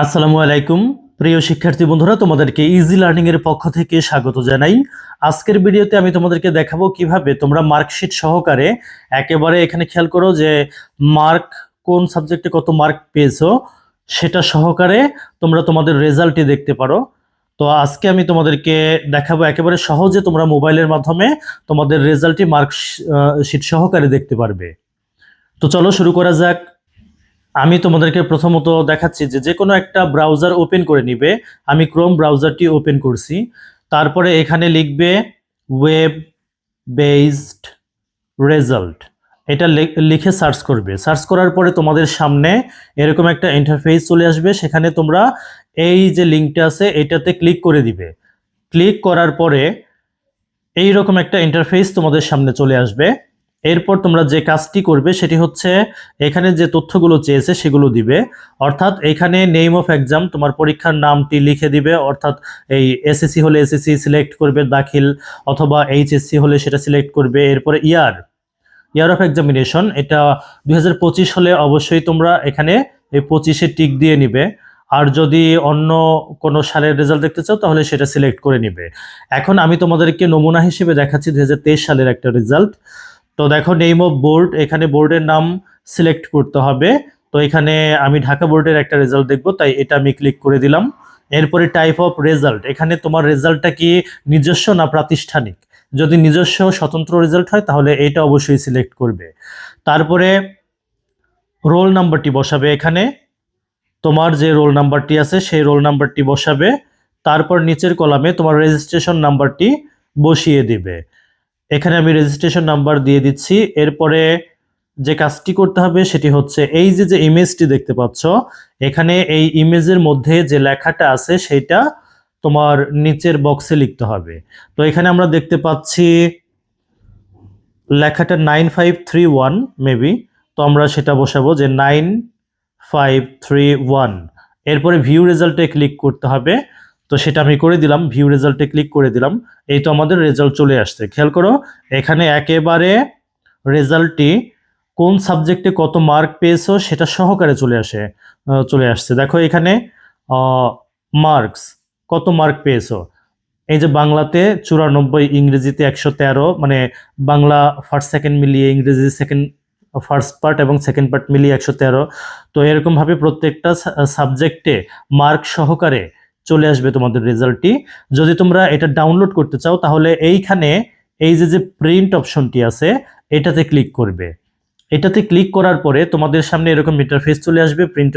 আসসালামু আলাইকুম প্রিয় শিক্ষার্থী বন্ধুরা, তোমাদেরকে ইজি লার্নিং এর পক্ষ থেকে স্বাগত জানাই। আজকের ভিডিওতে আমি তোমাদেরকে দেখাবো কিভাবে তোমরা মার্কশিট সহকারে একেবারে এখানে খেয়াল করো যে মার্ক কোন সাবজেক্টে কত মার্ক পেয়েছো সেটা সহকারে তোমরা তোমাদের রেজাল্টটি দেখতে পারো। তো আজকে আমি তোমাদেরকে দেখাবো একেবারে সহজে তোমরা মোবাইলের মাধ্যমে তোমাদের রেজাল্টটি মার্কশিট সহকারে দেখতে পারবে। তো চলো শুরু করা যাক। আমি তোমাদেরকে প্রথমত দেখাচ্ছি যে যে কোনো একটা ব্রাউজার ওপেন করে নিবে। আমি ক্রোম ব্রাউজারটি ওপেন করছি। তারপরে এখানে লিখবে ওয়েব বেসড রেজাল্ট, এটা লিখে সার্চ করবে। সার্চ করার পরে তোমাদের সামনে এরকম একটা ইন্টারফেস চলে আসবে। সেখানে তোমরা এই যে লিঙ্কটা আছে এটাতে ক্লিক করে দিবে। ক্লিক করার পরে এইরকম একটা ইন্টারফেস তোমাদের সামনে চলে আসবে। এরপর তোমরা যে কাজটি করবে সেটি হচ্ছে এখানে যে তথ্যগুলো চেয়েছে সেগুলো দিবে। অর্থাৎ এখানে নেম অফ এক্সাম, তোমার পরীক্ষার নামটি লিখে দিবে। অর্থাৎ এই এসএসসি হলে এসএসসি সিলেক্ট করবে দাখিল, অথবা এইচএসসি হলে সেটা সিলেক্ট করবে। এরপরে ইয়ার অফ এক্সামিনেশন, এটা 2025 হলে অবশ্যই তোমরা এখানে এই 25-এ টিক দিয়ে নিবে। আর যদি অন্য কোনো সালের রেজাল্ট দেখতে চাও তাহলে সেটা সিলেক্ট করে নিবে। এখন আমি তোমাদেরকে নমুনা হিসেবে দেখাচ্ছি 2023 সালের একটা রেজাল্ট। তো দেখো নেম অফ বোর্ড, এখানে বোর্ডের নাম সিলেক্ট করতে হবে। তো এখানে আমি ঢাকা বোর্ডের একটা রেজাল্ট দেখবো, তাই এটা আমি ক্লিক করে দিলাম। এরপরে টাইপ অফ রেজাল্ট, এখানে তোমার রেজাল্টটা কি নিজস্ব না প্রাতিষ্ঠানিক। যদি নিজস্ব স্বতন্ত্র রেজাল্ট হয় তাহলে এটা অবশ্যই সিলেক্ট করবে। তারপরে রোল নাম্বারটি বসাবে। এখানে তোমার যে রোল নাম্বারটি আছে সেই রোল নাম্বারটি বসাবে। তারপর নিচের কলামে তোমার রেজিস্ট্রেশন নাম্বারটি বসিয়ে দিবে। এখানে আমি রেজিস্ট্রেশন নাম্বার দিয়ে দিচ্ছি। এরপরে যে কাজটি করতে হবে সেটি হচ্ছে এই যে ইমেজটি দেখতে পাচ্ছ, এখানে এই ইমেজের মধ্যে যে লেখাটা আছে সেটা তোমার নিচের বক্সে লিখতে হবে। তো এখানে আমরা দেখতে পাচ্ছি লেখাটা 9531 মেবি। তো আমরা সেটা বসাবো যে 9531। এরপরে ভিউ রেজাল্টে ক্লিক করতে হবে। তো সেটা আমি করে দিলাম, ভিউ রেজাল্টে ক্লিক করে দিলাম। এই তো আমাদের রেজাল্ট চলে আসছে। খেয়াল করো এখানে একেবারে রেজাল্টটি কোন সাবজেক্টে কত মার্ক পেয়েছো সেটা সহকারে চলে আসছে। দেখো এখানে মার্কস, কত মার্ক পেয়েছো। এই যে বাংলাতে 94, ইংরেজিতে 113, মানে বাংলা ফার্স্ট সেকেন্ড মিলিয়ে ইংরেজি সেকেন্ড ফার্স্ট পার্ট এবং সেকেন্ড পার্ট মিলিয়ে 113। তো এরকমভাবে প্রত্যেকটা সাবজেক্টে মার্ক সহকারে চলে আসবে তোমাদের রেজাল্টটি। যদি তোমরা এটা ডাউনলোড করতে চাও তাহলে এইখানে এই যে প্রিন্ট অপশনটি আছে এটাতে ক্লিক করবে। এটাতে ক্লিক করার পরে তোমাদের সামনে এরকম ইন্টারফেস চলে আসবে। প্রিন্ট